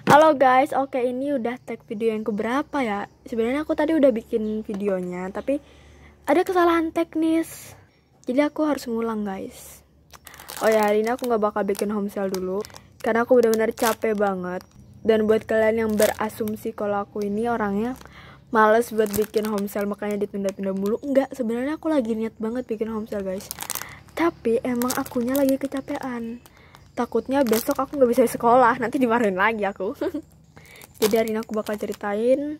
Halo guys, oke ini udah tag video yang keberapa ya? Sebenarnya aku tadi udah bikin videonya, tapi ada kesalahan teknis. Jadi aku harus ngulang guys. Oh ya, hari ini aku gak bakal bikin homesale dulu, karena aku benar-benar capek banget. Dan buat kalian yang berasumsi kalau aku ini orangnya males buat bikin homesale, makanya ditunda-tunda mulu. Enggak, sebenarnya aku lagi niat banget bikin homesale guys. Tapi emang akunya lagi kecapean. Takutnya besok aku gak bisa sekolah, nanti dimarahin lagi aku. Jadi hari ini aku bakal ceritain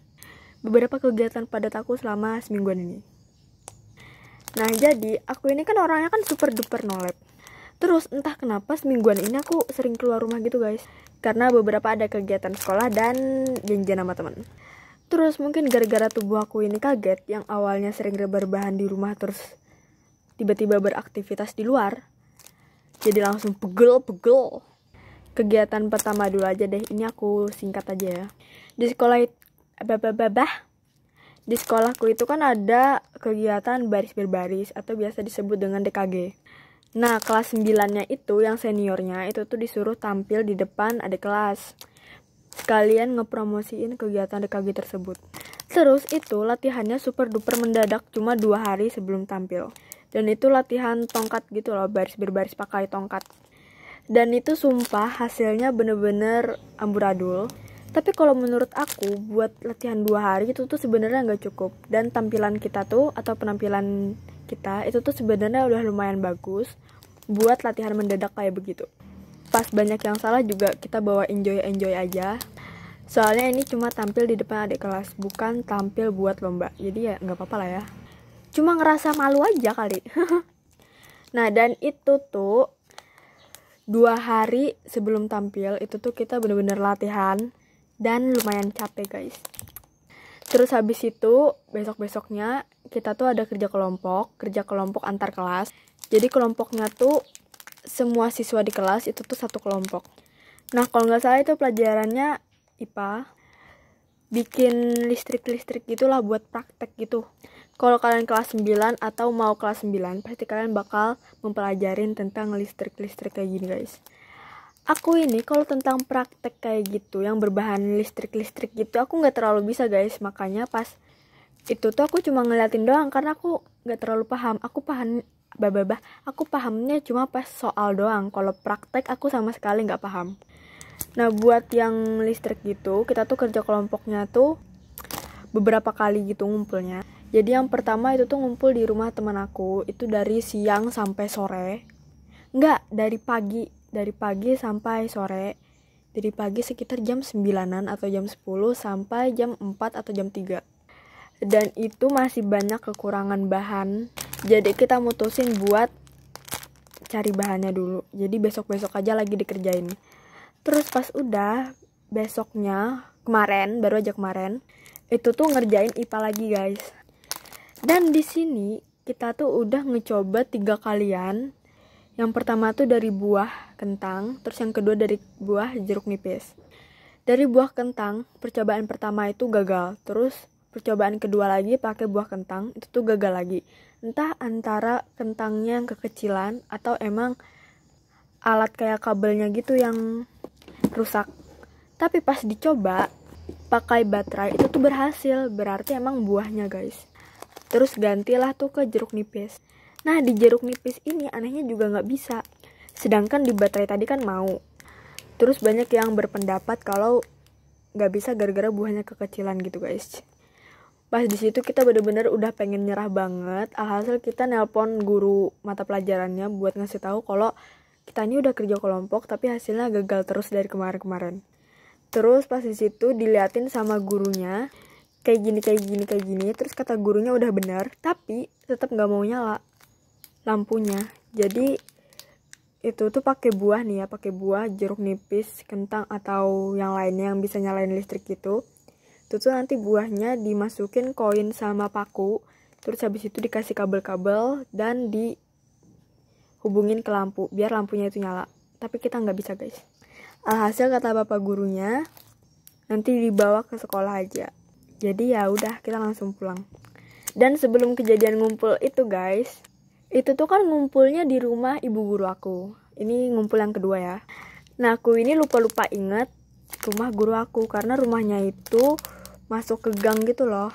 beberapa kegiatan padat aku selama semingguan ini. Nah jadi aku ini kan orangnya kan super duper nolep. Terus entah kenapa semingguan ini aku sering keluar rumah gitu guys, karena beberapa ada kegiatan sekolah dan janjian sama teman. Terus mungkin gara-gara tubuh aku ini kaget, yang awalnya sering rebahan di rumah terus tiba-tiba beraktivitas di luar, jadi langsung pegel. Kegiatan pertama dulu aja deh, ini aku singkat aja ya. Di sekolah di sekolahku itu kan ada kegiatan baris berbaris atau biasa disebut dengan DKG. Nah, kelas 9-nya itu yang seniornya itu tuh disuruh tampil di depan adik kelas. Sekalian ngepromosiin kegiatan DKG tersebut. Terus itu latihannya super duper mendadak, cuma 2 hari sebelum tampil. Dan itu latihan tongkat gitu loh, baris berbaris pakai tongkat. Dan itu sumpah hasilnya bener-bener amburadul. Tapi kalau menurut aku buat latihan 2 hari itu tuh sebenarnya nggak cukup. Dan tampilan kita tuh atau penampilan kita itu tuh sebenarnya udah lumayan bagus buat latihan mendadak kayak begitu. Pas banyak yang salah juga kita bawa enjoy aja. Soalnya ini cuma tampil di depan adik kelas, bukan tampil buat lomba. Jadi ya nggak apa-apa lah ya. Cuma ngerasa malu aja kali. Nah dan itu tuh 2 hari sebelum tampil itu tuh kita bener-bener latihan dan lumayan capek guys. Terus habis itu besok-besoknya kita tuh ada kerja kelompok antar kelas. Jadi kelompoknya tuh semua siswa di kelas itu tuh satu kelompok. Nah kalau nggak salah itu pelajarannya IPA, bikin listrik gitulah buat praktek gitu. Kalau kalian kelas 9 atau mau kelas 9, pasti kalian bakal mempelajarin tentang listrik kayak gini guys. Aku ini kalau tentang praktek kayak gitu yang berbahan listrik gitu aku nggak terlalu bisa guys. Makanya pas itu tuh aku cuma ngeliatin doang karena aku nggak terlalu paham. Aku pahamnya cuma pas soal doang. Kalau praktek aku sama sekali nggak paham. Nah buat yang listrik gitu kita tuh kerja kelompoknya tuh beberapa kali gitu ngumpulnya. Jadi yang pertama itu tuh ngumpul di rumah teman aku, itu dari siang sampai sore. Enggak, dari pagi sampai sore. Dari pagi sekitar jam 9-an atau jam 10 sampai jam 4 atau jam 3. Dan itu masih banyak kekurangan bahan. Jadi kita mutusin buat cari bahannya dulu. Jadi besok-besok aja lagi dikerjain. Terus pas udah besoknya baru aja kemarin, itu tuh ngerjain IPA lagi guys. Dan di sini kita tuh udah ngecoba 3 kalian. Yang pertama tuh dari buah kentang, terus yang kedua dari buah jeruk nipis. Dari buah kentang, percobaan pertama itu gagal. Terus percobaan kedua lagi pakai buah kentang, itu tuh gagal lagi. Entah antara kentangnya yang kekecilan atau emang alat kayak kabelnya gitu yang rusak. Tapi pas dicoba pakai baterai itu tuh berhasil, berarti emang buahnya guys. Terus gantilah tuh ke jeruk nipis. Nah di jeruk nipis ini anehnya juga gak bisa, sedangkan di baterai tadi kan mau. Terus banyak yang berpendapat kalau gak bisa gara-gara buahnya kekecilan gitu guys. Pas di situ kita bener-bener udah pengen nyerah banget. Alhasil kita nelpon guru mata pelajarannya buat ngasih tahu kalau kita ini udah kerja kelompok tapi hasilnya gagal terus dari kemarin. Terus pas di situ diliatin sama gurunya kayak gini, terus kata gurunya udah benar, tapi tetap nggak mau nyala lampunya. Jadi itu tuh pakai buah nih ya, pakai buah jeruk nipis, kentang atau yang lainnya yang bisa nyalain listrik gitu. Itu tuh nanti buahnya dimasukin koin sama paku, terus habis itu dikasih kabel-kabel dan dihubungin ke lampu biar lampunya itu nyala. Tapi kita nggak bisa guys. Alhasil kata bapak gurunya nanti dibawa ke sekolah aja. Jadi ya udah kita langsung pulang. Dan sebelum kejadian ngumpul itu guys, itu tuh kan ngumpulnya di rumah ibu guru aku. Ini ngumpul yang kedua ya. Nah aku ini lupa inget rumah guru aku, karena rumahnya itu masuk ke gang gitu loh.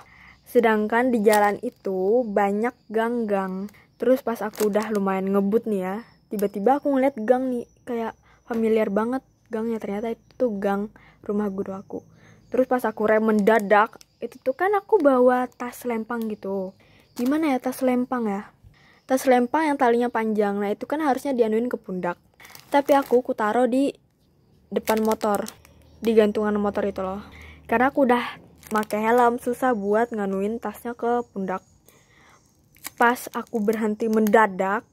Sedangkan di jalan itu banyak gang-gang. Terus pas aku udah lumayan ngebut nih ya, tiba-tiba aku ngeliat gang nih, kayak familiar banget gangnya, ternyata itu tuh gang rumah guru aku. Terus pas aku rem mendadak, itu tuh kan aku bawa tas lempang gitu. Gimana ya tas lempang ya? Tas lempang yang talinya panjang, nah itu kan harusnya dianuin ke pundak. Tapi aku taruh di depan motor, di gantungan motor itu loh. Karena aku udah pakai helm, susah buat nganuin tasnya ke pundak. Pas aku berhenti mendadak,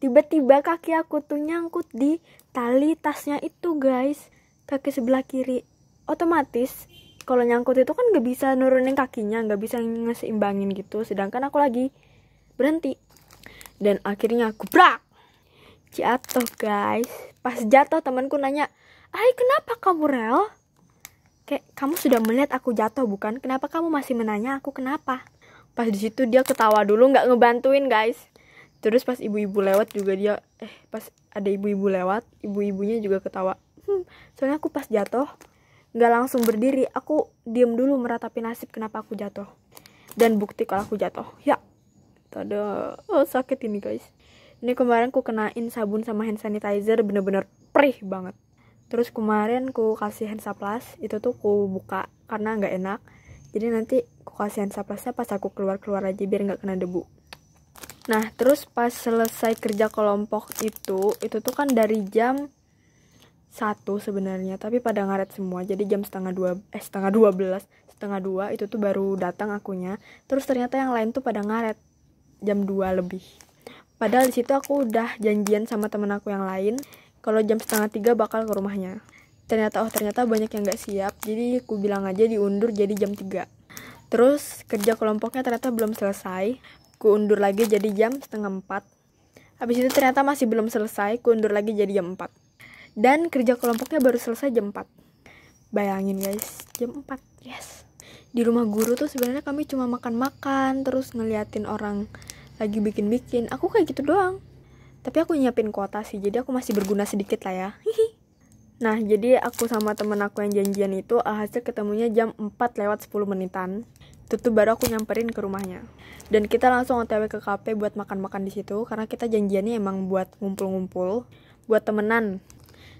tiba-tiba kaki aku tuh nyangkut di tali tasnya itu guys, kaki sebelah kiri. Otomatis kalau nyangkut itu kan gak bisa nurunin kakinya, gak bisa ngeseimbangin gitu. Sedangkan aku lagi berhenti. Dan akhirnya aku brak, jatuh guys. Pas jatuh temanku nanya, "Hai, kenapa kamu Rel? Kayak kamu sudah melihat aku jatuh bukan? Kenapa kamu masih menanya aku kenapa?" Pas di situ dia ketawa dulu, nggak ngebantuin guys. Terus pas ibu-ibu lewat juga dia, pas ada ibu-ibu lewat, ibu-ibunya juga ketawa. Soalnya aku pas jatuh nggak langsung berdiri, aku diem dulu meratapi nasib kenapa aku jatuh. Dan bukti kalau aku jatuh, ya, tada, sakit ini guys. Ini kemarin ku kenain sabun sama hand sanitizer, bener-bener perih banget. Terus kemarin ku kasih Hansaplast, itu tuh ku buka karena nggak enak. Jadi nanti ku kasih Hansaplastnya pas aku keluar-keluar aja biar nggak kena debu. Nah terus pas selesai kerja kelompok itu tuh kan dari jam 1 sebenarnya, tapi pada ngaret semua. Jadi jam setengah 2 itu tuh baru datang akunya. Terus ternyata yang lain tuh pada ngaret jam 2 lebih. Padahal di situ aku udah janjian sama temen aku yang lain kalau jam setengah 3 bakal ke rumahnya. Ternyata banyak yang gak siap, jadi aku bilang aja diundur jadi jam 3. Terus kerja kelompoknya ternyata belum selesai, ku undur lagi jadi jam setengah 4. Habis itu ternyata masih belum selesai, ku undur lagi jadi jam 4. Dan kerja kelompoknya baru selesai jam 4. Bayangin guys, jam 4, yes. Di rumah guru tuh sebenarnya kami cuma makan-makan, terus ngeliatin orang lagi bikin-bikin. Aku kayak gitu doang. Tapi aku nyiapin kuota sih, jadi aku masih berguna sedikit lah ya. Nah, jadi aku sama temen aku yang janjian itu hasil ketemunya jam 4 lewat 10 menitan. Itu tuh baru aku nyamperin ke rumahnya. Dan kita langsung OTW ke kafe buat makan-makan di situ karena kita janjiannya emang buat ngumpul-ngumpul, buat temenan.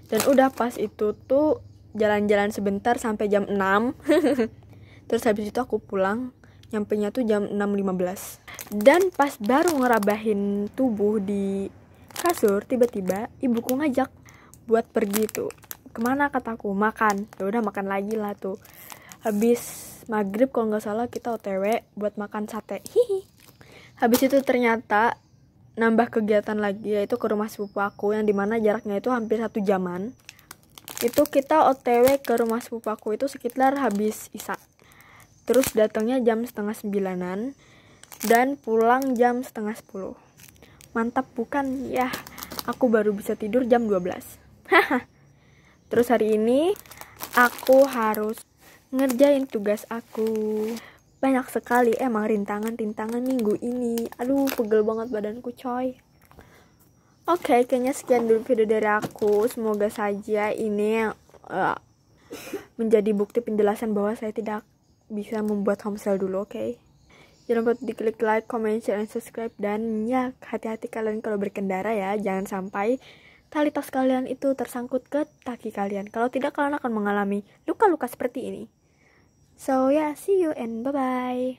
Dan udah pas itu tuh jalan-jalan sebentar sampai jam 6. Terus habis itu aku pulang, nyampenya tuh jam 6.15. Dan pas baru ngerabahin tubuh di kasur, tiba-tiba ibuku ngajak buat pergi tuh. Kemana kataku? Makan. Ya udah makan lagi lah tuh. Habis maghrib kalau nggak salah kita OTW buat makan sate. Habis itu ternyata nambah kegiatan lagi, yaitu ke rumah sepupu aku yang dimana jaraknya itu hampir 1 jaman. Itu kita OTW ke rumah sepupu aku itu sekitar habis isya. Terus datangnya jam setengah 9-an dan pulang jam setengah 10. Mantap bukan? Ya, aku baru bisa tidur jam 12. Terus hari ini aku harus ngerjain tugas aku. Banyak sekali emang rintangan-rintangan minggu ini. Aduh, pegel banget badanku coy. Oke, kayaknya sekian dulu video dari aku. Semoga saja ini menjadi bukti penjelasan bahwa saya tidak bisa membuat homestyle dulu, oke? Jangan lupa diklik like, comment, share, dan subscribe. Dan ya, hati-hati kalian kalau berkendara ya. Jangan sampai tali tas kalian itu tersangkut ke kaki kalian. Kalau tidak, kalian akan mengalami luka-luka seperti ini. So yeah, see you and bye-bye.